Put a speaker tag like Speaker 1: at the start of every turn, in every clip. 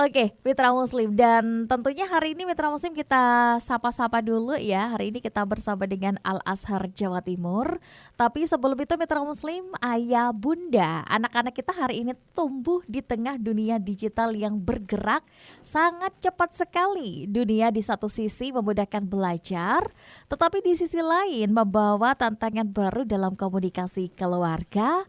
Speaker 1: Oke, Mitra Muslim, dan tentunya hari ini Mitra Muslim kita sapa-sapa dulu ya. Hari ini kita bersama dengan Al Azhar Jawa Timur. Tapi sebelum itu Mitra Muslim, ayah bunda, anak-anak kita hari ini tumbuh di tengah dunia digital yang bergerak sangat cepat sekali. Dunia di satu sisi memudahkan belajar, tetapi di sisi lain membawa tantangan baru dalam komunikasi keluarga,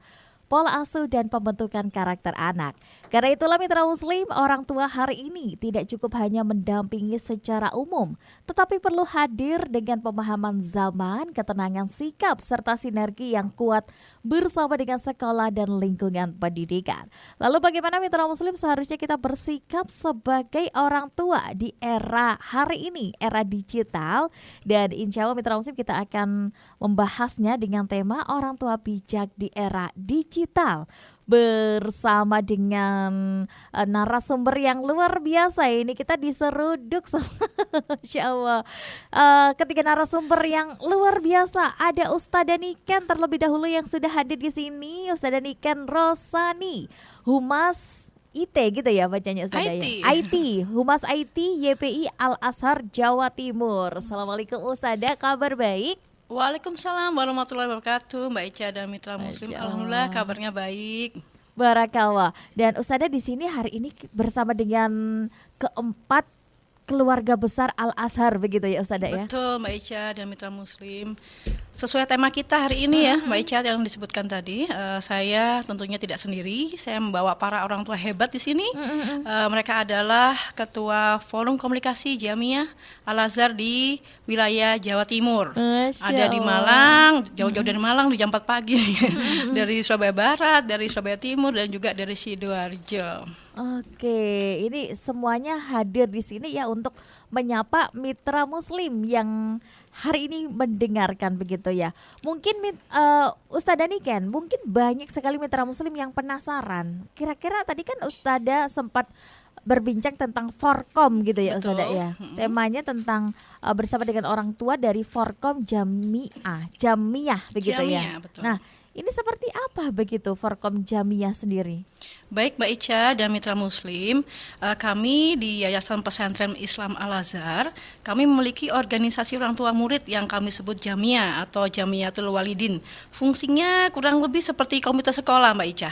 Speaker 1: pola asuh dan pembentukan karakter anak. Karena itulah Mitra Muslim, orang tua hari ini tidak cukup hanya mendampingi secara umum, tetapi perlu hadir dengan pemahaman zaman, ketenangan sikap, serta sinergi yang kuat bersama dengan sekolah dan lingkungan pendidikan. Lalu bagaimana Mitra Muslim seharusnya kita bersikap sebagai orang tua di era hari ini, era digital. Dan insya Allah Mitra Muslim kita akan membahasnya dengan tema orang tua bijak di era digital bersama dengan narasumber yang luar biasa. Ini kita diseruduk sama Masya Allah, ketiga narasumber yang luar biasa. Ada Ustadzah Niken terlebih dahulu yang sudah hadir di sini, Ustadzah Niken Rosani, Humas IT gitu ya bacanya Ustadzah ya. IT, Humas IT YPI Al Azhar Jawa Timur. Assalamualaikum Ustadzah, kabar baik?
Speaker 2: Waalaikumsalam warahmatullahi wabarakatuh, Mbak Ica dan Mitra Muslim. Alhamdulillah kabarnya baik.
Speaker 1: Barakallah. Dan Ustadzah di sini hari ini bersama dengan keempat keluarga besar Al Azhar begitu ya Ustadzah ya?
Speaker 2: Betul Mbak Ica dan Mitra Muslim. Sesuai tema kita hari ini ya Mbak Ica yang disebutkan tadi, saya tentunya tidak sendiri. Saya membawa para orang tua hebat di sini. Mereka adalah Ketua Forum Komunikasi Jamiah Al Azhar di wilayah Jawa Timur. Ada di Malang, jauh-jauh dari Malang di jam 4 pagi. Dari Surabaya Barat, dari Surabaya Timur, dan juga dari Sidoarjo.
Speaker 1: Oke, ini semuanya hadir di sini ya untuk menyapa Mitra Muslim yang hari ini mendengarkan begitu ya. Mungkin Ustadzah Niken, mungkin banyak sekali Mitra Muslim yang penasaran. Kira-kira tadi kan Ustadzah sempat berbincang tentang Forkom gitu ya Ustadzah ya. Temanya tentang bersama dengan orang tua dari Forkom Jamiah begitu ya.
Speaker 2: Betul.
Speaker 1: Nah, ini seperti apa begitu Forkom Jamiah sendiri?
Speaker 2: Baik Mbak Ica dan Mitra Muslim, kami di Yayasan Pesantren Islam Al Azhar, kami memiliki organisasi orang tua murid yang kami sebut Jamiah atau Jamiatul Walidin. Fungsinya kurang lebih seperti komunitas sekolah Mbak Ica.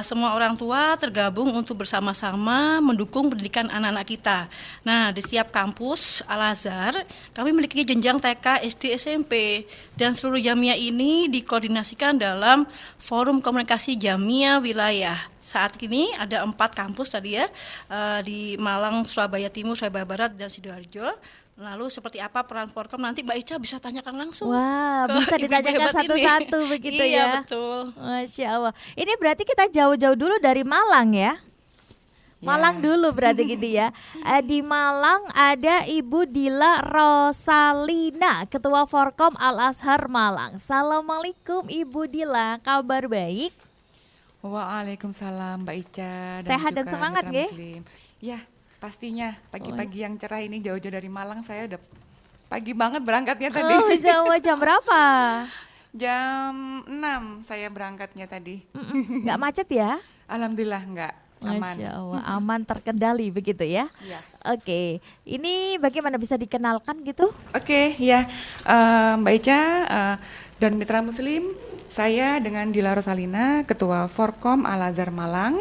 Speaker 2: Semua orang tua tergabung untuk bersama-sama mendukung pendidikan anak-anak kita. Nah, di setiap kampus Al Azhar, kami memiliki jenjang TK, SD, SMP, dan seluruh Jamiah ini dikoordinasikan dalam Forum Komunikasi Jamiah Wilayah. Saat ini ada 4 kampus tadi ya, di Malang, Surabaya Timur, Surabaya Barat, dan Sidoarjo. Lalu seperti apa peran Forkom nanti Mbak Ica bisa tanyakan langsung.
Speaker 1: Wah, bisa ditanyakan satu-satu begitu ya.
Speaker 2: Iya betul.
Speaker 1: Masya Allah. Ini berarti kita jauh-jauh dulu dari Malang ya. Malang dulu berarti gitu ya. Di Malang ada Ibu Dila Rosalina, Ketua Forkom Al Azhar Malang. Assalamualaikum Ibu Dila, kabar baik?
Speaker 3: Waalaikumsalam Mbak Ica.
Speaker 1: Sehat dan semangat nggih?
Speaker 3: Ya, pastinya pagi-pagi yang cerah ini jauh-jauh dari Malang, saya udah pagi banget berangkatnya tadi.
Speaker 1: Oh, jam berapa?
Speaker 3: Jam 6 saya berangkatnya tadi.
Speaker 1: Nggak macet ya?
Speaker 3: Alhamdulillah nggak, aman.
Speaker 1: Masya Allah, aman terkendali begitu ya?
Speaker 3: Ya.
Speaker 1: Oke, ini bagaimana bisa dikenalkan gitu?
Speaker 3: Oke, ya Mbak Ica dan Mitra Muslim, saya dengan Dila Rosalina, Ketua Forkom Al Azhar Malang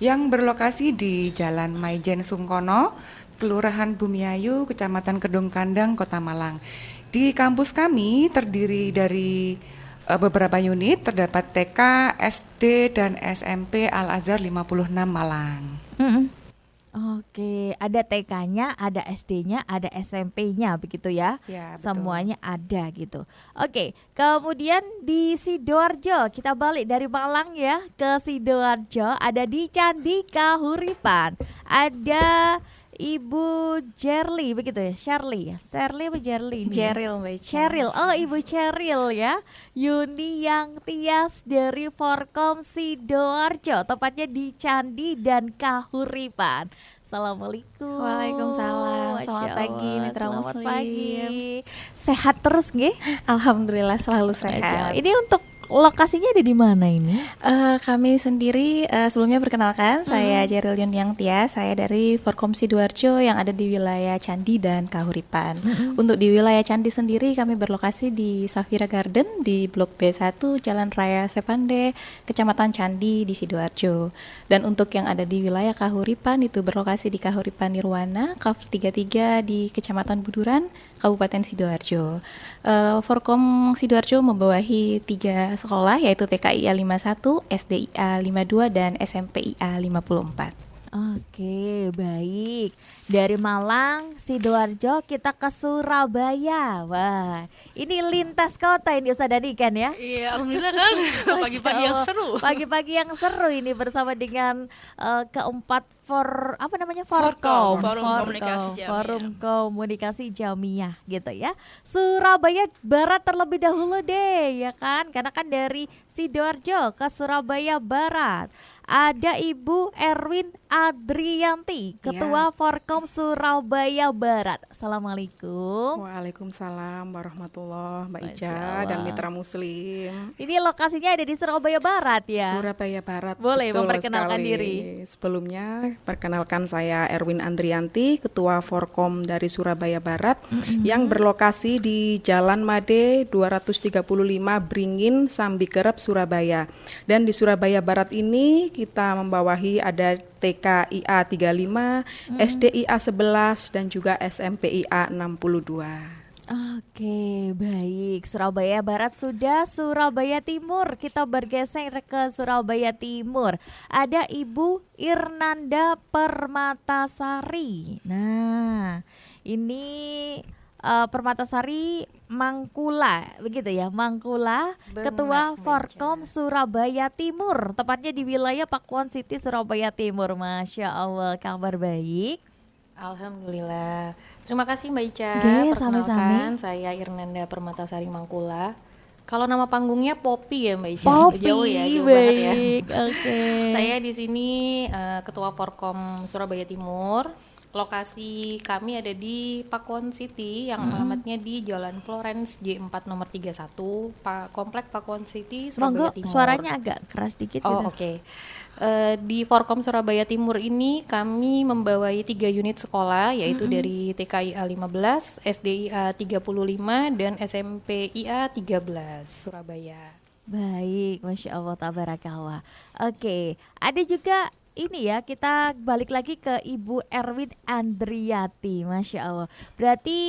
Speaker 3: yang berlokasi di Jalan Maijen Sungkono, Kelurahan Bumiayu, Kecamatan Kedung Kandang, Kota Malang. Di kampus kami terdiri dari beberapa unit, terdapat TK, SD, dan SMP Al Azhar 56 Malang.
Speaker 1: Oke, ada TK-nya, ada SD-nya, ada SMP-nya begitu ya?
Speaker 3: Ya, betul.
Speaker 1: Semuanya ada gitu. Oke, kemudian di Sidoarjo, kita balik dari Malang ya ke Sidoarjo, ada di Candi Kahuripan. Ada Ibu Jerly begitu ya? Shirley apa Jerly?
Speaker 4: Cheryl Mbak Ica.
Speaker 1: Cheryl, oh Ibu Cheryl ya. Yuni yang Tias dari Forkom Sidoarjo, tepatnya di Candi dan Kahuripan. Assalamualaikum.
Speaker 4: Waalaikumsalam. Selamat
Speaker 1: Masya
Speaker 4: pagi
Speaker 1: Allah,
Speaker 4: Mitra
Speaker 1: selamat
Speaker 4: Muslim.
Speaker 1: pagi. Sehat terus nggih?
Speaker 4: Alhamdulillah selalu sehat.
Speaker 1: Ini untuk lokasinya ada di mana ini?
Speaker 4: Kami sendiri sebelumnya perkenalkan, saya Jeril Yuniang Tia, saya dari Forkom Sidoarjo yang ada di wilayah Candi dan Kahuripan. Untuk di wilayah Candi sendiri kami berlokasi di Safira Garden di Blok B1 Jalan Raya Sepande, Kecamatan Candi di Sidoarjo. Dan untuk yang ada di wilayah Kahuripan itu berlokasi di Kahuripan Nirwana, Kaf 33 di Kecamatan Buduran, Kabupaten Sidoarjo. Forkom Sidoarjo membawahi 3 sekolah yaitu TKIA 51, SDIA 52 dan SMPIA 54.
Speaker 1: Oke, baik. Dari Malang, Sidoarjo kita ke Surabaya. Wah, ini lintas kota ini Ustaz Dani kan ya?
Speaker 2: Iya, alhamdulillah kan. Pagi-pagi yang seru.
Speaker 1: Pagi-pagi yang seru ini bersama dengan keempat
Speaker 2: Forkom, Forum Komunikasi Jamiah.
Speaker 1: Forum Komunikasi Jamiah gitu ya. Surabaya Barat terlebih dahulu deh ya kan, karena kan dari Sidoarjo ke Surabaya Barat. Ada Ibu Erwin Adrianti, Ketua Forkom Surabaya Barat. Assalamualaikum.
Speaker 5: Waalaikumsalam warahmatullahi Mbak
Speaker 1: Masya
Speaker 5: Ica
Speaker 1: Allah.
Speaker 5: dan mitra muslim.
Speaker 1: Ini lokasinya ada di Surabaya Barat ya.
Speaker 5: Surabaya Barat.
Speaker 1: Boleh
Speaker 5: betul
Speaker 1: memperkenalkan
Speaker 5: sekali.
Speaker 1: diri.
Speaker 5: Sebelumnya perkenalkan saya Erwin Andrianti, Ketua Forkom dari Surabaya Barat yang berlokasi di Jalan Made 235 Bringin, Sambikerep, Surabaya. Dan di Surabaya Barat ini kita membawahi ada TKIA 35, SDIA 11 dan juga SMPIA 62.
Speaker 1: Oke, baik. Surabaya Barat sudah, Surabaya Timur. Kita bergeser ke Surabaya Timur. Ada Ibu Irnanda Permatasari. Nah, ini Permatasari Mangkula, begitu ya, Mangkula,
Speaker 4: Benar,
Speaker 1: Ketua
Speaker 4: Mbak
Speaker 1: Forkom Surabaya Timur, tepatnya di wilayah Pakuan City, Surabaya Timur. Masya Allah, kabar baik.
Speaker 4: Alhamdulillah. Terima kasih Mbak Ica.
Speaker 1: Oke,
Speaker 4: Perkenalkan,
Speaker 1: sami-sami.
Speaker 4: saya Irnanda Permatasari Mangkula. Kalau nama panggungnya Poppy ya Mbak Ica.
Speaker 1: Poppy,
Speaker 4: Jauh ya, jauh banget ya.
Speaker 1: baik. Oke.
Speaker 4: Saya di sini Ketua Forkom Surabaya Timur. Lokasi kami ada di Pakuan City yang alamatnya di Jalan Florence J4 nomor 31, Komplek Pakuan City, Surabaya
Speaker 1: Monggo,
Speaker 4: Timur.
Speaker 1: suaranya agak keras dikit
Speaker 4: Oh,
Speaker 1: gitu.
Speaker 4: oke. Di Forkom Surabaya Timur ini kami membawahi 3 unit sekolah yaitu dari TKIA 15, SDIA 35 dan SMPIA 13 Surabaya.
Speaker 1: Baik, Masya Allah, tabarakallah. Oke, ada juga ini ya, kita balik lagi ke Ibu Erwin Andriati, Masya Allah. Berarti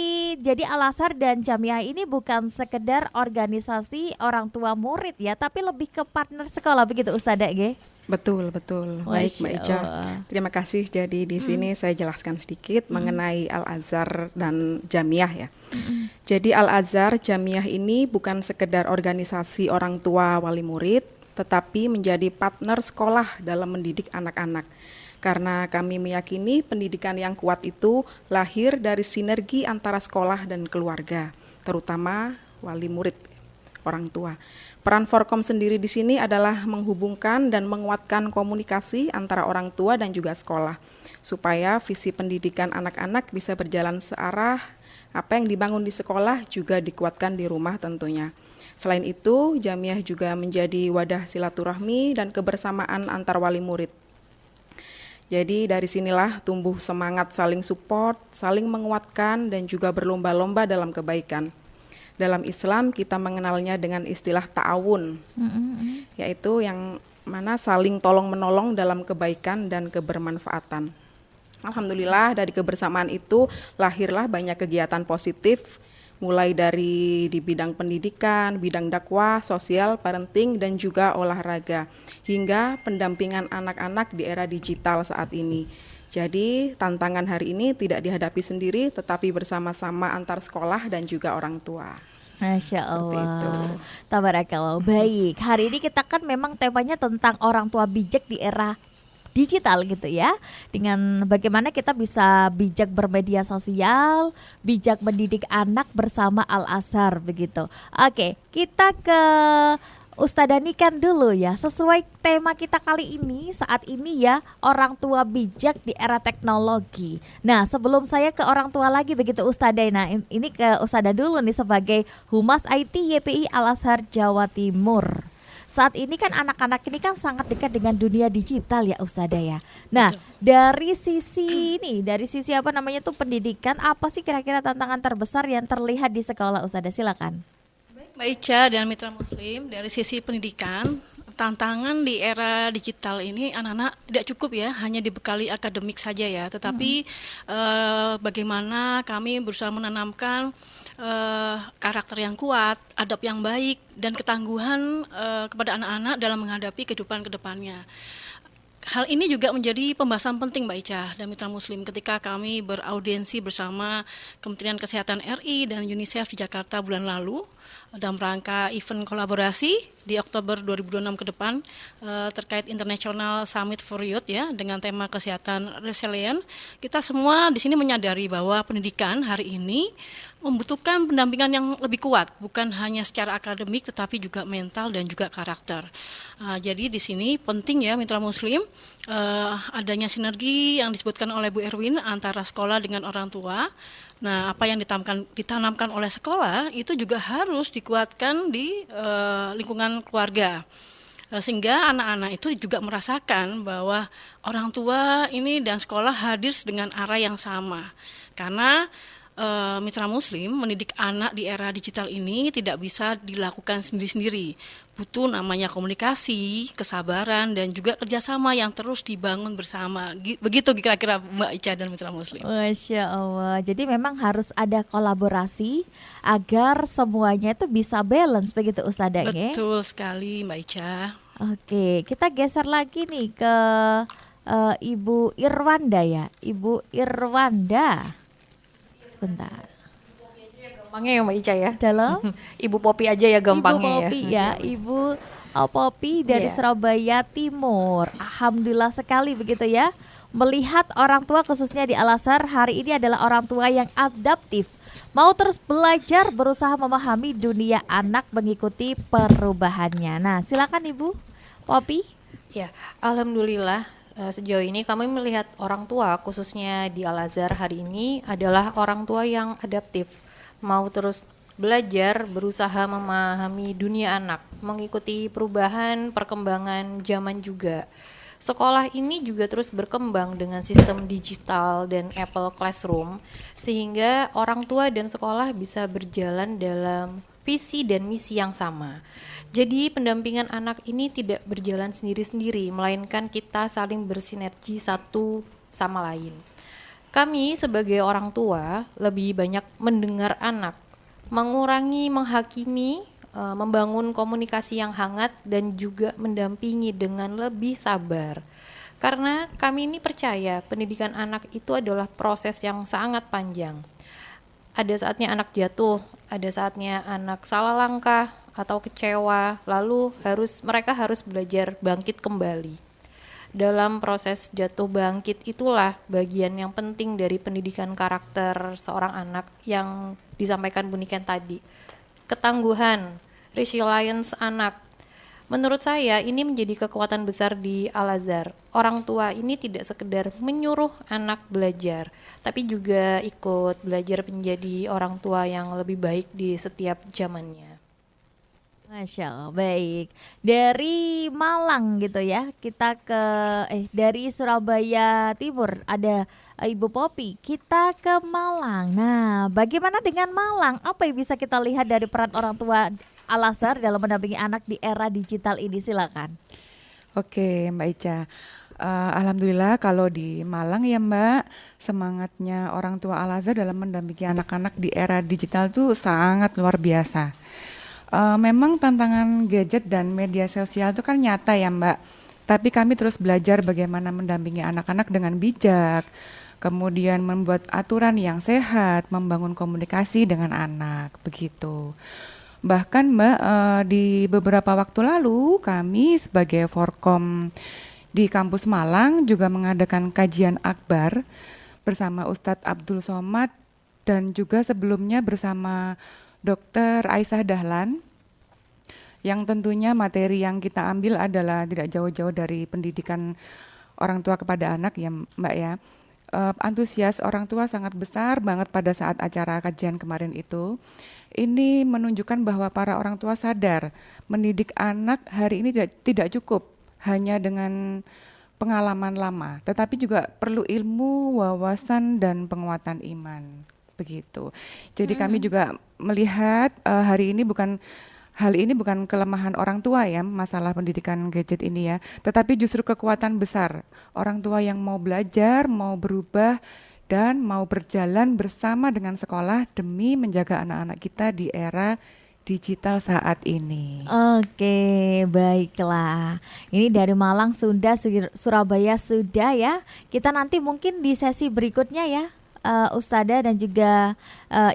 Speaker 1: jadi Al-Azhar dan Jamiah ini bukan sekedar organisasi orang tua murid ya, tapi lebih ke partner sekolah, begitu Ustadzah G?
Speaker 5: Betul, betul. Baik Mbak
Speaker 1: Masya
Speaker 5: Ica.
Speaker 1: Allah.
Speaker 5: Terima kasih. Jadi di sini saya jelaskan sedikit mengenai Al-Azhar dan Jamiah ya. Jadi Al-Azhar Jamiah ini bukan sekedar organisasi orang tua wali murid, tetapi menjadi partner sekolah dalam mendidik anak-anak. Karena kami meyakini pendidikan yang kuat itu lahir dari sinergi antara sekolah dan keluarga, terutama wali murid, orang tua. Peran Forkom sendiri di sini adalah menghubungkan dan menguatkan komunikasi antara orang tua dan juga sekolah, supaya visi pendidikan anak-anak bisa berjalan searah. Apa yang dibangun di sekolah juga dikuatkan di rumah tentunya. Selain itu, Jamiah juga menjadi wadah silaturahmi dan kebersamaan antar wali murid. Jadi dari sinilah tumbuh semangat saling support, saling menguatkan, dan juga berlomba-lomba dalam kebaikan. Dalam Islam kita mengenalnya dengan istilah ta'awun, yaitu yang mana saling tolong-menolong dalam kebaikan dan kebermanfaatan. Alhamdulillah dari kebersamaan itu lahirlah banyak kegiatan positif, mulai dari di bidang pendidikan, bidang dakwah, sosial, parenting, dan juga olahraga, hingga pendampingan anak-anak di era digital saat ini. Jadi tantangan hari ini tidak dihadapi sendiri, tetapi bersama-sama antar sekolah dan juga orang tua.
Speaker 1: Masya
Speaker 5: Seperti itu.
Speaker 1: Allah, tabarakallah. Baik, hari ini kita kan memang temanya tentang orang tua bijak di era digital gitu ya, dengan bagaimana kita bisa bijak bermedia sosial, bijak mendidik anak bersama Al-Azhar begitu. Oke, kita ke Ustadzah Nikan dulu ya, sesuai tema kita kali ini saat ini ya, orang tua bijak di era teknologi. Nah sebelum saya ke orang tua lagi begitu Ustadzah, nah ini ke Ustadzah dulu nih sebagai Humas IT YPI Al-Azhar Jawa Timur. saat ini kan anak-anak ini kan sangat dekat dengan dunia digital ya Ustazah ya. Nah, dari sisi apa namanya tuh pendidikan, apa sih kira-kira tantangan terbesar yang terlihat di sekolah Ustazah? Silakan.
Speaker 2: Mbak Ica dan Mitra Muslim, dari sisi pendidikan, tantangan di era digital ini anak-anak tidak cukup ya hanya dibekali akademik saja ya, tetapi bagaimana kami berusaha menanamkan karakter yang kuat, adab yang baik, dan ketangguhan kepada anak-anak dalam menghadapi kehidupan ke depannya. Hal ini juga menjadi pembahasan penting Mbak Ica dan Mitra Muslim ketika kami beraudiensi bersama Kementerian Kesehatan RI dan UNICEF di Jakarta bulan lalu dalam rangka event kolaborasi di Oktober 2026 ke depan terkait International Summit for Youth ya dengan tema kesehatan resilient. Kita semua di sini menyadari bahwa pendidikan hari ini membutuhkan pendampingan yang lebih kuat, bukan hanya secara akademik tetapi juga mental dan juga karakter. Jadi di sini penting ya Mitra Muslim adanya sinergi yang disebutkan oleh Bu Erwin antara sekolah dengan orang tua. Nah, apa yang ditanamkan oleh sekolah itu juga harus dikuatkan di lingkungan keluarga. Sehingga anak-anak itu juga merasakan bahwa orang tua ini dan sekolah hadir dengan arah yang sama. Karena Mitra Muslim mendidik anak di era digital ini tidak bisa dilakukan sendiri-sendiri. Butuh namanya komunikasi, kesabaran, dan juga kerjasama yang terus dibangun bersama. Begitu kira-kira Mbak Ica dan Mitra Muslim.
Speaker 1: Masya Allah. Jadi memang harus ada kolaborasi agar semuanya itu bisa balance begitu Ustazah ya?
Speaker 2: Betul sekali Mbak Ica.
Speaker 1: Oke, kita geser lagi nih ke Ibu Irwanda ya. Ibu Irwanda. Sebentar.
Speaker 6: Gampangnya ya Mbak Ica ya.
Speaker 1: Dalam
Speaker 6: Ibu Popi aja ya gampangnya
Speaker 1: Ibu Popi ya. Ibu Popi dari
Speaker 6: Iya.
Speaker 1: Surabaya Timur. Alhamdulillah sekali begitu ya. Melihat orang tua khususnya di Al-Azhar hari ini adalah orang tua yang adaptif. Mau terus belajar, berusaha memahami dunia anak mengikuti perubahannya. Nah, silakan Ibu Popi.
Speaker 6: Ya, alhamdulillah sejauh ini kami melihat orang tua khususnya di Al-Azhar hari ini adalah orang tua yang adaptif, mau terus belajar, berusaha memahami dunia anak, mengikuti perubahan, perkembangan zaman juga. Sekolah ini juga terus berkembang dengan sistem digital dan Apple Classroom, sehingga orang tua dan sekolah bisa berjalan dalam visi dan misi yang sama. Jadi pendampingan anak ini tidak berjalan sendiri-sendiri, melainkan kita saling bersinergi satu sama lain. Kami sebagai orang tua lebih banyak mendengar anak, mengurangi menghakimi, membangun komunikasi yang hangat dan juga mendampingi dengan lebih sabar. Karena kami ini percaya pendidikan anak itu adalah proses yang sangat panjang. Ada saatnya anak jatuh, ada saatnya anak salah langkah atau kecewa, lalu mereka harus belajar bangkit kembali. Dalam proses jatuh bangkit itulah bagian yang penting dari pendidikan karakter seorang anak yang disampaikan Bu Niken tadi. Ketangguhan, resilience anak. Menurut saya ini menjadi kekuatan besar di Al-Azhar. Orang tua ini tidak sekedar menyuruh anak belajar, tapi juga ikut belajar menjadi orang tua yang lebih baik di setiap zamannya.
Speaker 1: Masya Allah, baik. Dari Malang gitu ya, kita ke dari Surabaya Timur ada Ibu Popi. Kita ke Malang. Nah, bagaimana dengan Malang? Apa yang bisa kita lihat dari peran orang tua Al-Azhar dalam mendampingi anak di era digital ini? Silakan.
Speaker 3: Oke, Mbak Ica. Alhamdulillah kalau di Malang ya Mbak, semangatnya orang tua Al-Azhar dalam mendampingi anak-anak di era digital tuh sangat luar biasa. Memang tantangan gadget dan media sosial itu kan nyata ya Mbak, tapi kami terus belajar bagaimana mendampingi anak-anak dengan bijak, kemudian membuat aturan yang sehat, membangun komunikasi dengan anak, begitu. Bahkan Mbak, di beberapa waktu lalu kami sebagai Forkom di kampus Malang juga mengadakan kajian akbar bersama Ustadz Abdul Somad dan juga sebelumnya bersama Dr. Aisyah Dahlan, yang tentunya materi yang kita ambil adalah tidak jauh-jauh dari pendidikan orang tua kepada anak ya Mbak ya. antusias orang tua sangat besar banget pada saat acara kajian kemarin itu. Ini menunjukkan bahwa para orang tua sadar mendidik anak hari ini tidak cukup hanya dengan pengalaman lama, tetapi juga perlu ilmu, wawasan, dan penguatan iman. Begitu. Jadi kami juga melihat hal ini bukan kelemahan orang tua ya, masalah pendidikan gadget ini ya, tetapi justru kekuatan besar orang tua yang mau belajar, mau berubah, dan mau berjalan bersama dengan sekolah demi menjaga anak-anak kita di era digital saat ini.
Speaker 1: Oke, baiklah. Ini dari Malang sudah, Surabaya sudah ya. Kita nanti mungkin di sesi berikutnya ya, Ustadzah dan juga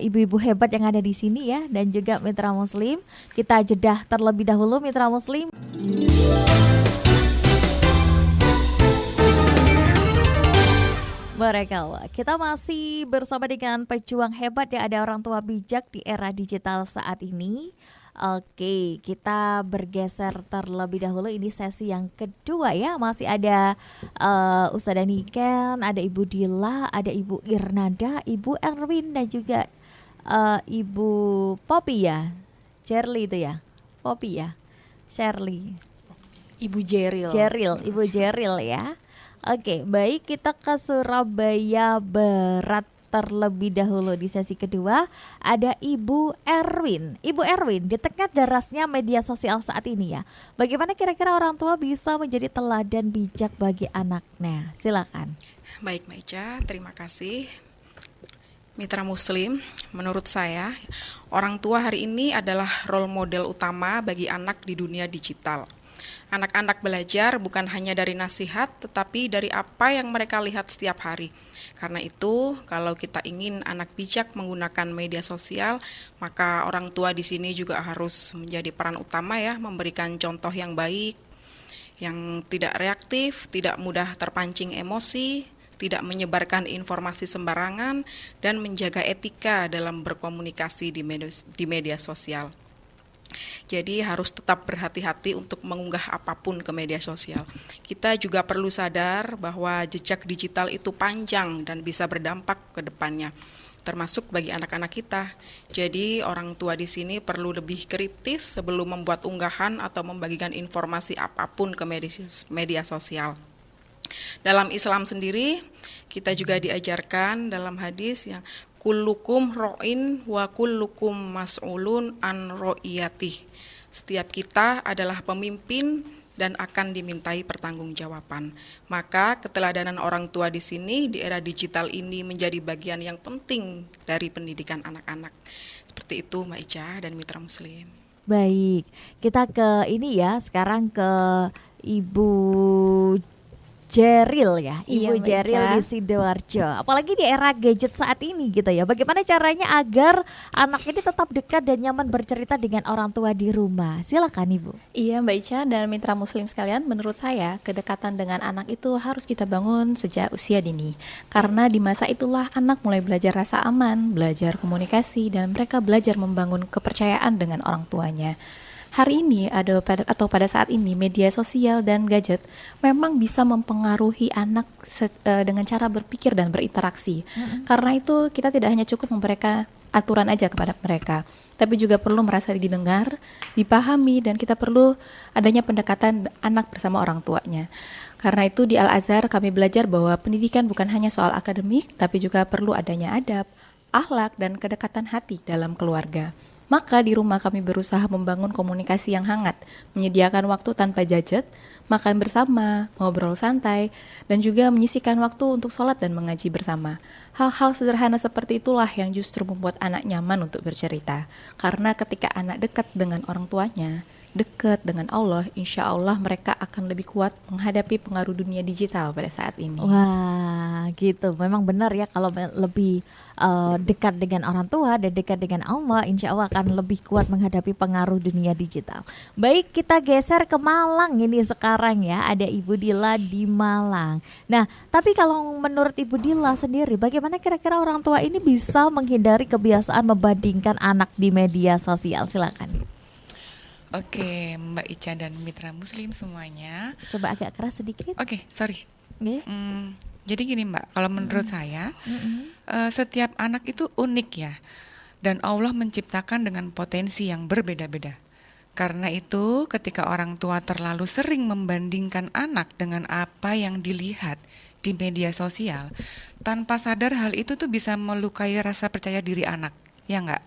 Speaker 1: ibu-ibu hebat yang ada di sini ya, dan juga Mitra Muslim. Kita jedah terlebih dahulu Mitra Muslim. Barakallah. Kita masih bersama dengan pejuang hebat ya, ada orang tua bijak di era digital saat ini. Oke, kita bergeser terlebih dahulu. Ini sesi yang kedua ya. Masih ada Ustadzah Niken, ada Ibu Dila, ada Ibu Irnada, Ibu Erwin, dan juga Ibu Poppy ya. Shirley itu ya. Poppy ya. Shirley.
Speaker 6: Ibu Jeril.
Speaker 1: Ibu Jeril ya. Oke, baik, kita ke Surabaya Barat terlebih dahulu di sesi kedua. Ada Ibu Erwin. Ibu Erwin, di tengah derasnya media sosial saat ini ya, bagaimana kira-kira orang tua bisa menjadi teladan bijak bagi anaknya? Silakan.
Speaker 7: Baik, Mbak Ica, terima kasih. Mitra Muslim, menurut saya, orang tua hari ini adalah role model utama bagi anak di dunia digital. Anak-anak belajar bukan hanya dari nasihat, tetapi dari apa yang mereka lihat setiap hari. Karena itu, kalau kita ingin anak bijak menggunakan media sosial, maka orang tua di sini juga harus menjadi peran utama ya, memberikan contoh yang baik, yang tidak reaktif, tidak mudah terpancing emosi, tidak menyebarkan informasi sembarangan, dan menjaga etika dalam berkomunikasi di media sosial. Jadi harus tetap berhati-hati untuk mengunggah apapun ke media sosial. Kita juga perlu sadar bahwa jejak digital itu panjang dan bisa berdampak ke depannya, termasuk bagi anak-anak kita. Jadi orang tua di sini perlu lebih kritis sebelum membuat unggahan atau membagikan informasi apapun ke media sosial. Dalam Islam sendiri, kita juga diajarkan dalam hadis yang kullukum ro'in wa kullukum mas'ulun an ro'iyatih. Setiap kita adalah pemimpin dan akan dimintai pertanggungjawaban. Maka keteladanan orang tua di sini di era digital ini menjadi bagian yang penting dari pendidikan anak-anak. Seperti itu Mbak Ica dan Mitra Muslim.
Speaker 1: Baik, kita ke ini ya, sekarang ke Ibu Jeril ya, Ibu
Speaker 4: Iya, Mbak
Speaker 1: Jeril
Speaker 4: Ica.
Speaker 1: di Sidoarjo. Apalagi di era gadget saat ini gitu ya. Bagaimana caranya agar anak ini tetap dekat dan nyaman bercerita dengan orang tua di rumah? Silakan Ibu.
Speaker 4: Iya Mbak Ica dan mitra muslim sekalian, menurut saya kedekatan dengan anak itu harus kita bangun sejak usia dini. Karena di masa itulah anak mulai belajar rasa aman, belajar komunikasi, dan mereka belajar membangun kepercayaan dengan orang tuanya. Hari ini pada saat ini media sosial dan gadget memang bisa mempengaruhi anak dengan cara berpikir dan berinteraksi. Karena itu kita tidak hanya cukup memberikan aturan aja kepada mereka, tapi juga perlu merasa didengar, dipahami, dan kita perlu adanya pendekatan anak bersama orang tuanya. Karena itu di Al-Azhar kami belajar bahwa pendidikan bukan hanya soal akademik, tapi juga perlu adanya adab, akhlak, dan kedekatan hati dalam keluarga. Maka di rumah kami berusaha membangun komunikasi yang hangat, menyediakan waktu tanpa gadget, makan bersama, ngobrol santai, dan juga menyisihkan waktu untuk sholat dan mengaji bersama. Hal-hal sederhana seperti itulah yang justru membuat anak nyaman untuk bercerita. Karena ketika anak dekat dengan orang tuanya, dekat dengan Allah, insya Allah mereka akan lebih kuat menghadapi pengaruh dunia digital pada saat ini.
Speaker 1: Wah, gitu. Memang benar ya, kalau lebih dekat dengan orang tua dan dekat dengan Allah, insya Allah akan lebih kuat menghadapi pengaruh dunia digital. Baik, kita geser ke Malang ini sekarang ya. Ada Ibu Dila di Malang. Nah, tapi kalau menurut Ibu Dila sendiri, bagaimana kira-kira orang tua ini bisa menghindari kebiasaan membandingkan anak di media sosial? Silakan.
Speaker 3: Oke, Mbak Ica dan Mitra Muslim semuanya.
Speaker 1: Coba agak keras sedikit.
Speaker 3: Oke, sorry.
Speaker 1: Nggih.
Speaker 3: Jadi gini Mbak, kalau menurut saya setiap anak itu unik ya, dan Allah menciptakan dengan potensi yang berbeda-beda. Karena itu ketika orang tua terlalu sering membandingkan anak dengan apa yang dilihat di media sosial, tanpa sadar hal itu tuh bisa melukai rasa percaya diri anak, ya enggak?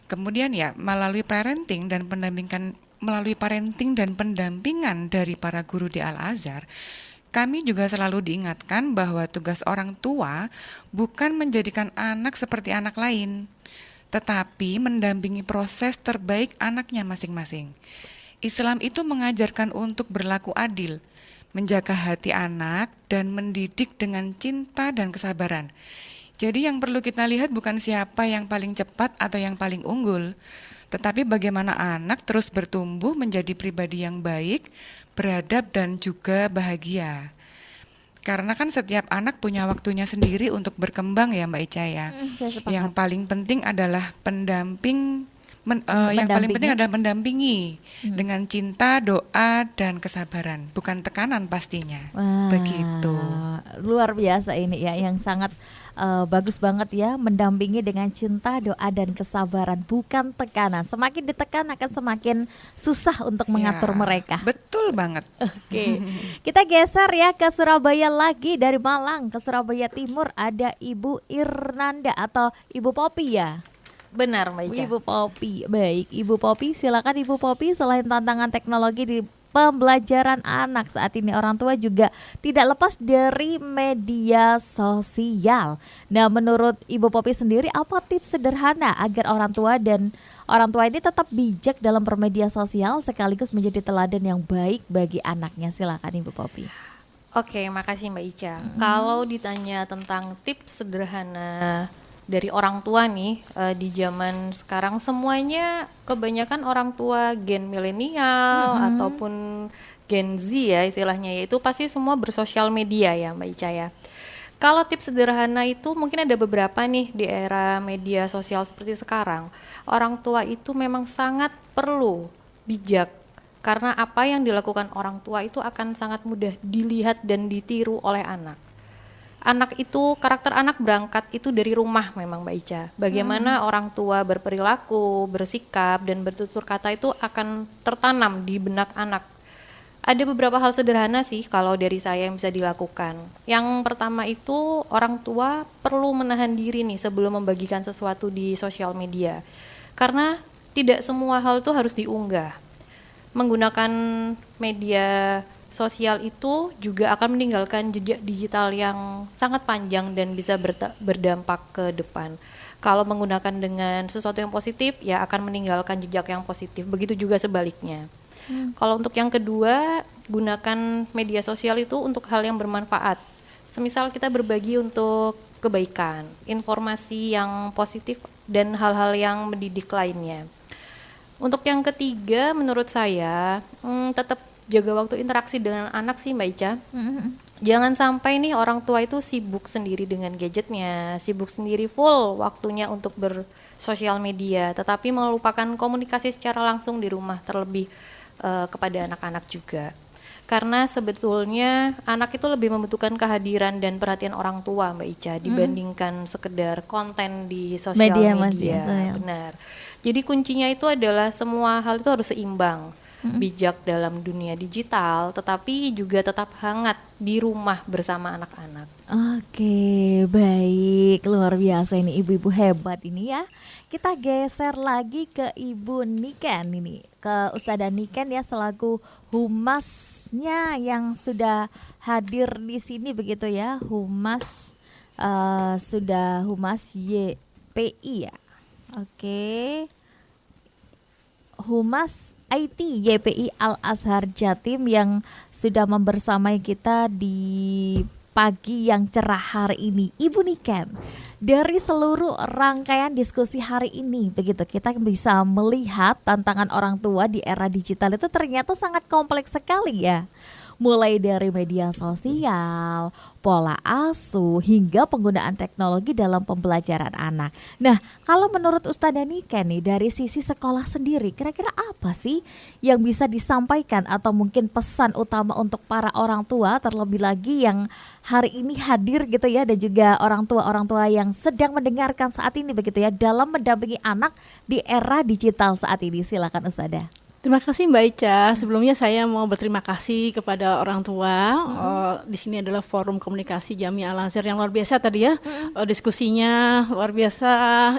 Speaker 3: Kemudian ya melalui parenting dan pendampingan dari para guru di Al-Azhar, kami juga selalu diingatkan bahwa tugas orang tua bukan menjadikan anak seperti anak lain, tetapi mendampingi proses terbaik anaknya masing-masing. Islam itu mengajarkan untuk berlaku adil, menjaga hati anak, dan mendidik dengan cinta dan kesabaran. Jadi yang perlu kita lihat bukan siapa yang paling cepat atau yang paling unggul, tetapi bagaimana anak terus bertumbuh menjadi pribadi yang baik, beradab, dan juga bahagia. Karena kan setiap anak punya waktunya sendiri untuk berkembang ya Mbak Ica ya.
Speaker 1: Saya sepakat.
Speaker 3: Yang paling penting adalah yang paling penting adalah mendampingi dengan cinta, doa, dan kesabaran, bukan tekanan pastinya.
Speaker 1: Wah,
Speaker 3: Begitu.
Speaker 1: luar biasa ini ya, yang sangat bagus banget ya, mendampingi dengan cinta, doa, dan kesabaran, bukan tekanan. Semakin ditekan akan semakin susah untuk mengatur
Speaker 3: Ya,
Speaker 1: mereka.
Speaker 3: betul banget.
Speaker 1: Oke, kita geser ya ke Surabaya lagi, dari Malang ke Surabaya Timur ada Ibu Irnanda atau Ibu Popi ya.
Speaker 6: Benar Mbak Ica.
Speaker 1: Ibu Popi, baik Ibu Popi, silakan Ibu Popi. Selain tantangan teknologi di pembelajaran anak saat ini, orang tua juga tidak lepas dari media sosial. Nah, menurut Ibu Popi sendiri, apa tips sederhana agar orang tua ini tetap bijak dalam bermedia sosial sekaligus menjadi teladan yang baik bagi anaknya? Silakan Ibu Popi.
Speaker 6: Oke, makasih Mbak Ica. Kalau ditanya tentang tips sederhana dari orang tua nih, di zaman sekarang semuanya kebanyakan orang tua gen milenial ataupun gen Z ya istilahnya, yaitu pasti semua bersosial media ya Mbak Ica ya. Kalau tips sederhana itu mungkin ada beberapa nih di era media sosial seperti sekarang. Orang tua itu memang sangat perlu bijak, karena apa yang dilakukan orang tua itu akan sangat mudah dilihat dan ditiru oleh anak. Anak itu, karakter anak berangkat itu dari rumah memang Mbak Ica. Bagaimana orang tua berperilaku, bersikap, dan bertutur kata itu akan tertanam di benak anak. Ada beberapa hal sederhana sih kalau dari saya yang bisa dilakukan. Yang pertama itu orang tua perlu menahan diri nih sebelum membagikan sesuatu di sosial media. Karena tidak semua hal itu harus diunggah. Menggunakan media sosial itu juga akan meninggalkan jejak digital yang sangat panjang dan bisa berdampak ke depan. Kalau menggunakan dengan sesuatu yang positif, ya akan meninggalkan jejak yang positif. Begitu juga sebaliknya. Kalau untuk yang kedua, gunakan media sosial itu untuk hal yang bermanfaat. Semisal kita berbagi untuk kebaikan, informasi yang positif, dan hal-hal yang mendidik lainnya. Untuk yang ketiga, menurut saya, tetap jaga waktu interaksi dengan anak sih Mbak Ica. Jangan sampai nih orang tua itu sibuk sendiri dengan gadgetnya, sibuk sendiri full waktunya untuk bersosial media, tetapi melupakan komunikasi secara langsung di rumah, terlebih kepada anak-anak juga. Karena sebetulnya anak itu lebih membutuhkan kehadiran dan perhatian orang tua Mbak Ica dibandingkan sekedar konten di sosial media. Benar. Jadi kuncinya itu adalah semua hal itu harus seimbang. Bijak dalam dunia digital, tetapi juga tetap hangat di rumah bersama anak-anak.
Speaker 1: Oke, baik, luar biasa ini ibu-ibu hebat ini ya. Kita geser lagi ke Ibu Niken ini, ke Ustadzah Niken ya selaku humasnya yang sudah hadir di sini begitu ya, humas sudah humas YPI ya. Oke. Humas IT YPI Al-Azhar Jatim yang sudah membersamai kita di pagi yang cerah hari ini. Ibu Niken, dari seluruh rangkaian diskusi hari ini begitu, kita bisa melihat tantangan orang tua di era digital itu ternyata sangat kompleks sekali ya. mulai dari media sosial, pola asuh, hingga penggunaan teknologi dalam pembelajaran anak. Nah, kalau menurut Ustadzah Nika nih, dari sisi sekolah sendiri, kira-kira apa sih yang bisa disampaikan atau mungkin pesan utama untuk para orang tua, terlebih lagi yang hari ini hadir gitu ya, dan juga orang tua yang sedang mendengarkan saat ini begitu ya, dalam mendampingi anak di era digital saat ini. Silakan Ustadzah.
Speaker 8: Terima kasih Mbak Ica. Sebelumnya saya mau berterima kasih kepada orang tua. Di sini adalah forum komunikasi Jamiah Al-Azhar yang luar biasa tadi ya. Diskusinya luar biasa,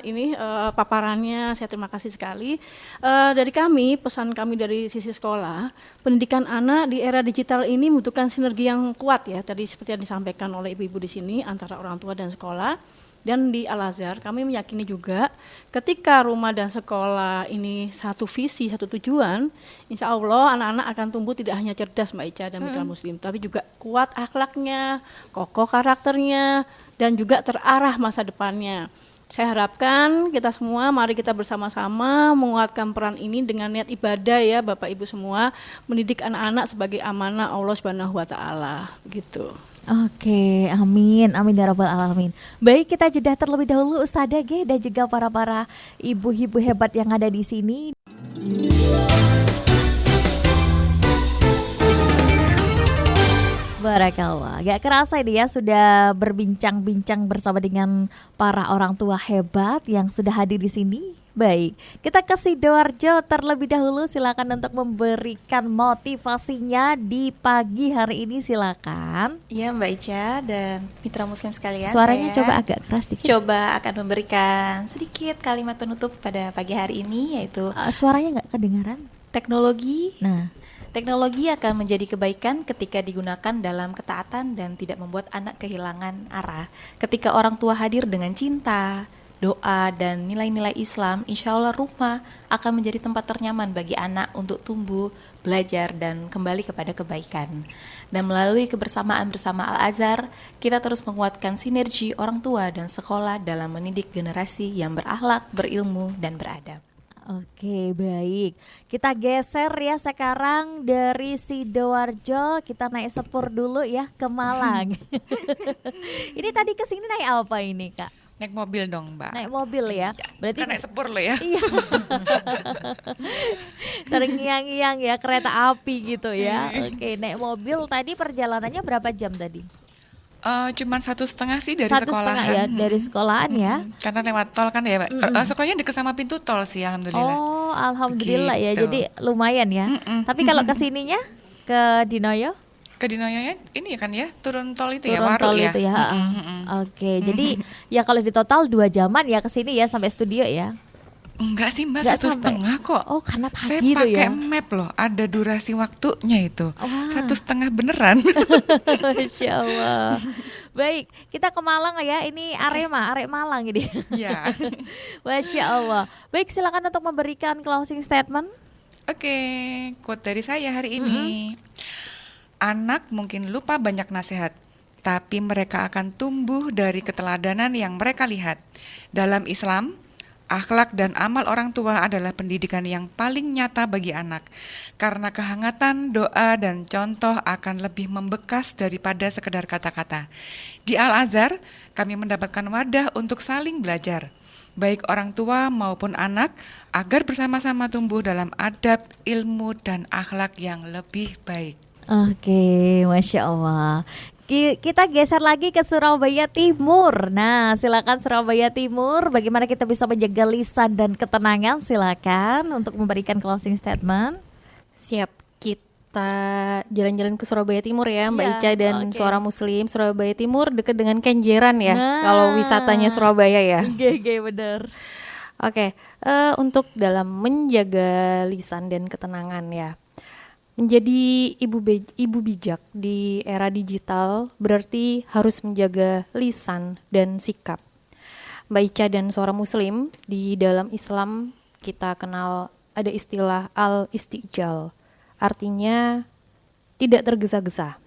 Speaker 8: ini paparannya saya terima kasih sekali. Dari kami, pesan kami dari sisi sekolah, pendidikan anak di era digital ini membutuhkan sinergi yang kuat ya. Tadi seperti yang disampaikan oleh ibu-ibu di sini antara orang tua dan sekolah. Dan di Al-Azhar kami meyakini juga ketika rumah dan sekolah ini satu visi, satu tujuan, insya Allah anak-anak akan tumbuh tidak hanya cerdas Mbak Ica dan Mitra Muslim, tapi juga kuat akhlaknya, kokoh karakternya, dan juga terarah masa depannya. Saya harapkan kita semua mari kita bersama-sama menguatkan peran ini dengan niat ibadah ya Bapak Ibu semua, mendidik anak-anak sebagai amanah Allah Subhanahu wa taala begitu.
Speaker 1: Oke, amin ya rabbal alamin. Baik, kita jeda terlebih dahulu Ustadzah G dan juga para ibu-ibu hebat yang ada di sini. Barakallah, gak kerasa ini ya sudah berbincang-bincang bersama dengan para orang tua hebat yang sudah hadir di sini. Baik, kita ke Sidoarjo terlebih dahulu, silakan untuk memberikan motivasinya di pagi hari ini, silakan.
Speaker 4: Iya Mbak Ica dan Mitra Muslim sekalian.
Speaker 1: Suaranya
Speaker 4: saya
Speaker 1: coba agak keras dikit.
Speaker 4: coba akan memberikan sedikit kalimat penutup pada pagi hari ini, yaitu
Speaker 1: Suaranya nggak kedengaran.
Speaker 4: teknologi.
Speaker 1: Nah,
Speaker 4: Teknologi akan menjadi kebaikan ketika digunakan dalam ketaatan dan tidak membuat anak kehilangan arah. Ketika orang tua hadir dengan cinta, doa, dan nilai-nilai Islam, insya Allah rumah akan menjadi tempat ternyaman bagi anak untuk tumbuh, belajar, dan kembali kepada kebaikan. Dan melalui kebersamaan bersama Al-Azhar, kita terus menguatkan sinergi orang tua dan sekolah dalam mendidik generasi yang berakhlak, berilmu, dan beradab.
Speaker 1: oke, baik. Kita geser ya sekarang dari Sidoarjo, kita naik sepur dulu ya ke Malang. Ini tadi ke sini naik apa ini, Kak?
Speaker 3: Naik mobil dong, Mbak.
Speaker 1: Naik mobil ya. Berarti
Speaker 3: Kan naik sepur loh ya.
Speaker 1: iya. Terngiang-ngiang ya, kereta api gitu ya. Oke, naik mobil tadi perjalanannya berapa jam tadi?
Speaker 3: Cuman 1,5 sih dari
Speaker 1: 1,5
Speaker 3: sekolahan.
Speaker 1: ya, dari sekolahan ya.
Speaker 3: Karena lewat tol kan ya, Mbak. Sekolahnya dekat sama pintu tol sih, alhamdulillah.
Speaker 1: Oh, alhamdulillah ya.
Speaker 3: Begitu.
Speaker 1: Jadi lumayan ya. Tapi kalau ke sininya ke Dinoyo?
Speaker 3: Ke Dinoyonya ini kan ya, turun tol itu ya,
Speaker 1: Turun
Speaker 3: Waru
Speaker 1: tol
Speaker 3: ya.
Speaker 1: itu ya. Oke, jadi ya kalau di total 2 jaman ya ke sini ya sampai studio ya.
Speaker 3: Enggak sih Mbak,
Speaker 1: Nggak
Speaker 3: 1,5 kok.
Speaker 1: Oh, karena
Speaker 3: Saya
Speaker 1: pagi tuh
Speaker 3: pakai
Speaker 1: ya.
Speaker 3: map loh, ada durasi waktunya itu.
Speaker 1: Wah.
Speaker 3: 1,5 beneran.
Speaker 1: Masya Allah. Baik, kita ke Malang ya. Ini Arek Malang ini.
Speaker 3: Iya.
Speaker 1: Masya Allah. Baik, silakan untuk memberikan closing statement.
Speaker 3: Oke, quote dari saya hari ini. Anak mungkin lupa banyak nasihat, tapi mereka akan tumbuh dari keteladanan yang mereka lihat. Dalam Islam, akhlak dan amal orang tua adalah pendidikan yang paling nyata bagi anak. Karena kehangatan, doa, dan contoh akan lebih membekas daripada sekedar kata-kata. Di Al-Azhar, kami mendapatkan wadah untuk saling belajar, baik orang tua maupun anak, agar bersama-sama tumbuh dalam adab, ilmu, dan akhlak yang lebih baik.
Speaker 1: Oke, Masya Allah. Kita geser lagi ke Surabaya Timur. Nah, silakan Surabaya Timur. Bagaimana kita bisa menjaga lisan dan ketenangan? Silakan untuk memberikan closing statement.
Speaker 6: Siap, kita jalan-jalan ke Surabaya Timur ya Mbak
Speaker 1: Iya,
Speaker 6: Ica dan
Speaker 1: oke.
Speaker 6: Suara Muslim. Surabaya Timur dekat dengan Kenjeran ya,
Speaker 1: Nah.
Speaker 6: kalau wisatanya Surabaya ya.
Speaker 1: GG bener.
Speaker 6: Oke, untuk dalam menjaga lisan dan ketenangan ya. Menjadi ibu bijak di era digital berarti harus menjaga lisan dan sikap. Mbak Ica dan Suara Muslim, di dalam Islam kita kenal ada istilah al-istijal. Artinya tidak tergesa-gesa.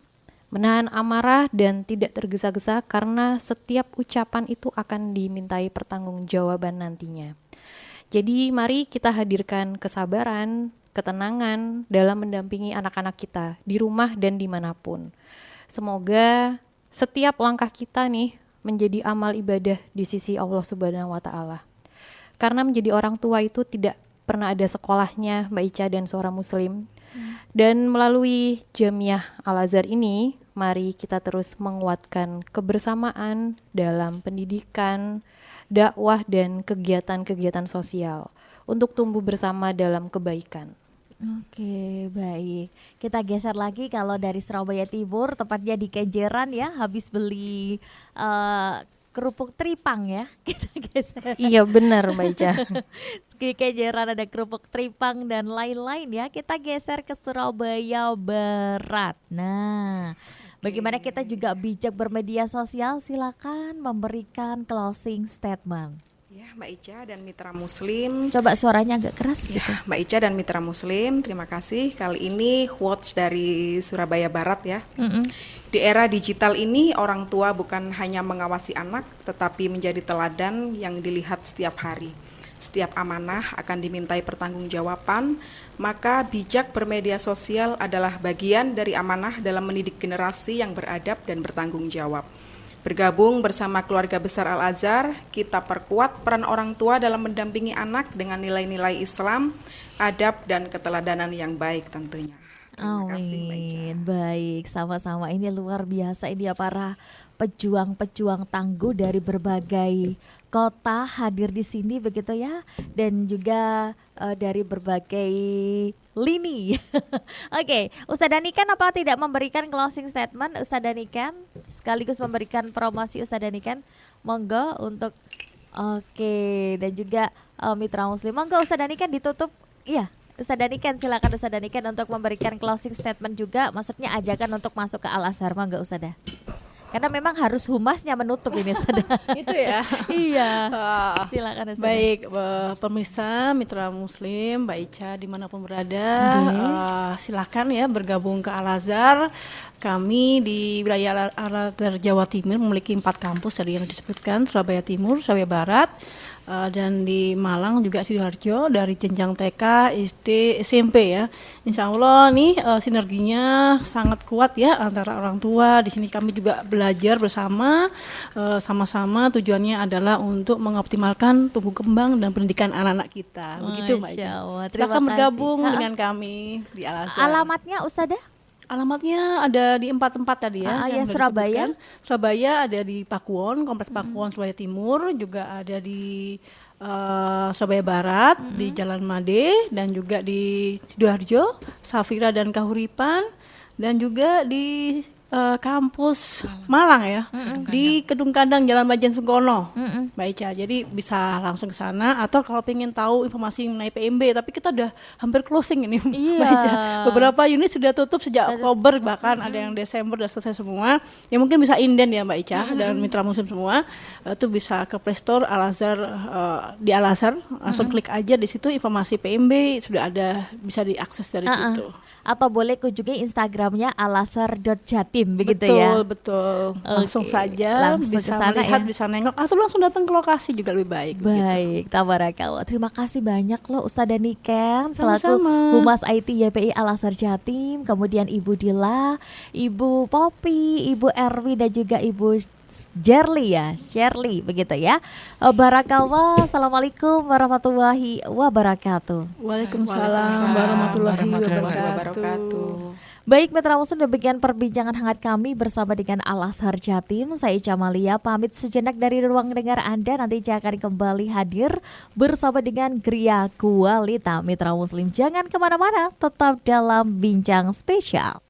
Speaker 6: Menahan amarah dan tidak tergesa-gesa karena setiap ucapan itu akan dimintai pertanggungjawaban nantinya. Jadi mari kita hadirkan kesabaran, ketenangan dalam mendampingi anak-anak kita di rumah dan dimanapun. Semoga setiap langkah kita nih menjadi amal ibadah di sisi Allah Subhanahu wa Ta'ala. Karena menjadi orang tua itu tidak pernah ada sekolahnya, Mbak Ica dan seorang Muslim. Dan melalui Jamiah Al-Azhar ini, mari kita terus menguatkan kebersamaan dalam pendidikan, dakwah, dan kegiatan-kegiatan sosial untuk tumbuh bersama dalam kebaikan.
Speaker 1: Oke, baik. Kita geser lagi kalau dari Surabaya Timur, tepatnya di Kenjeran ya, habis beli kerupuk tripang ya. Kita geser.
Speaker 6: Iya benar Mbak Ica.
Speaker 1: Di Kenjeran ada kerupuk tripang dan lain-lain ya. Kita geser ke Surabaya Barat. Nah, bagaimana kita juga bijak bermedia sosial? Silakan memberikan closing statement.
Speaker 7: Ya, Mbak Ica dan mitra Muslim.
Speaker 1: Coba suaranya agak keras gitu.
Speaker 7: Ya, Mbak Ica dan mitra Muslim, terima kasih. Kali ini quotes dari Surabaya Barat ya. Di era digital ini, orang tua bukan hanya mengawasi anak, tetapi menjadi teladan yang dilihat setiap hari. Setiap amanah akan dimintai pertanggungjawaban, maka bijak bermedia sosial adalah bagian dari amanah dalam mendidik generasi yang beradab dan bertanggung jawab. Bergabung bersama keluarga besar Al-Azhar, kita perkuat peran orang tua dalam mendampingi anak dengan nilai-nilai Islam, adab, dan keteladanan yang baik tentunya. Terima kasih, Mbak Ica.
Speaker 1: Amin. Baik, sama-sama. Ini luar biasa ini ya para pejuang-pejuang tangguh dari berbagai kota hadir di sini begitu ya, dan juga dari berbagai lini. Oke, Ustadzah Niken apa tidak memberikan closing statement? Ustadzah Niken sekaligus memberikan promosi Ustadzah Niken. Monggo untuk dan juga mitra Muslim. Monggo Ustadzah Niken ditutup. Iya. Ustadzah Niken, silakan Ustadzah Niken untuk memberikan closing statement juga, maksudnya ajakan untuk masuk ke Al-Azhar. Monggo Ustadzah. Karena memang harus humasnya menutup ini Ustadzah.
Speaker 8: Itu ya.
Speaker 1: Iya. Silakan Ustadzah.
Speaker 8: Baik, pemirsa mitra Muslim, Mbak Ica dimanapun berada, silakan ya bergabung ke Al-Azhar. Kami di wilayah Al-Azhar Jawa Timur memiliki 4 kampus tadi yang disebutkan, Surabaya Timur, Surabaya Barat, dan di Malang juga Sidoarjo, dari jenjang TK, SD, SMP ya. Insya Allah nih sinerginya sangat kuat ya antara orang tua. Di sini kami juga belajar bersama, sama-sama tujuannya adalah untuk mengoptimalkan tumbuh kembang dan pendidikan anak-anak kita. Begitu Mbak Ica.
Speaker 1: Masya Allah, terima
Speaker 8: Silakan bergabung
Speaker 1: kasih.
Speaker 8: dengan kami di Al-Azhar.
Speaker 1: Alamatnya Ustadzah?
Speaker 8: Alamatnya ada di 4 tempat tadi ya.
Speaker 1: Ya,
Speaker 8: yang sudah
Speaker 1: Surabaya.
Speaker 8: disebutkan. Surabaya ada di Pakuwon, Kompleks Pakuwon Surabaya Timur, juga ada di Surabaya Barat, di Jalan Made, dan juga di Sidoarjo, Safira dan Kahuripan, dan juga di kampus Malang ya, di Kedung Kandang Jalan Majen Sungkono, Mbak Ica. Jadi bisa langsung ke sana, atau kalau pengen tahu informasi mengenai PMB, tapi kita udah hampir closing ini, Mbak Ica. Beberapa unit sudah tutup sejak Oktober, bahkan ada yang Desember udah selesai semua. Ya mungkin bisa inden ya Mbak Ica dan mitra Muslim semua, itu bisa ke Play Store Al-Azhar, di Al-Azhar langsung klik aja di situ, informasi PMB sudah ada, bisa diakses dari situ.
Speaker 1: Atau boleh kunjungi Instagramnya alazhar.jatim begitu
Speaker 8: Betul,
Speaker 1: ya.
Speaker 8: betul. Langsung
Speaker 1: Oke,
Speaker 8: saja
Speaker 1: langsung
Speaker 8: bisa
Speaker 1: kesana
Speaker 8: melihat,
Speaker 1: ya.
Speaker 8: bisa nengok, atau langsung datang ke lokasi juga lebih baik.
Speaker 1: Baik, tabarakallah. Terima kasih banyak loh Ustadzah Niken selaku
Speaker 8: Sama-sama.
Speaker 1: Humas IT YPI Al-Azhar Jatim, kemudian Ibu Dila, Ibu Popi, Ibu Erwi, dan juga Ibu Shirley begitu ya. Barakallah. Assalamualaikum warahmatullahi wabarakatuh.
Speaker 8: Waalaikumsalam warahmatullahi wabarakatuh.
Speaker 1: Baik mitra Muslim, demikian perbincangan hangat kami bersama dengan Al-Azhar Jatim. Saya Ica Malia pamit sejenak dari ruang dengar Anda. Nanti Ica akan kembali hadir bersama dengan Gria Kualita. Mitra Muslim jangan kemana-mana, tetap dalam Bincang Spesial.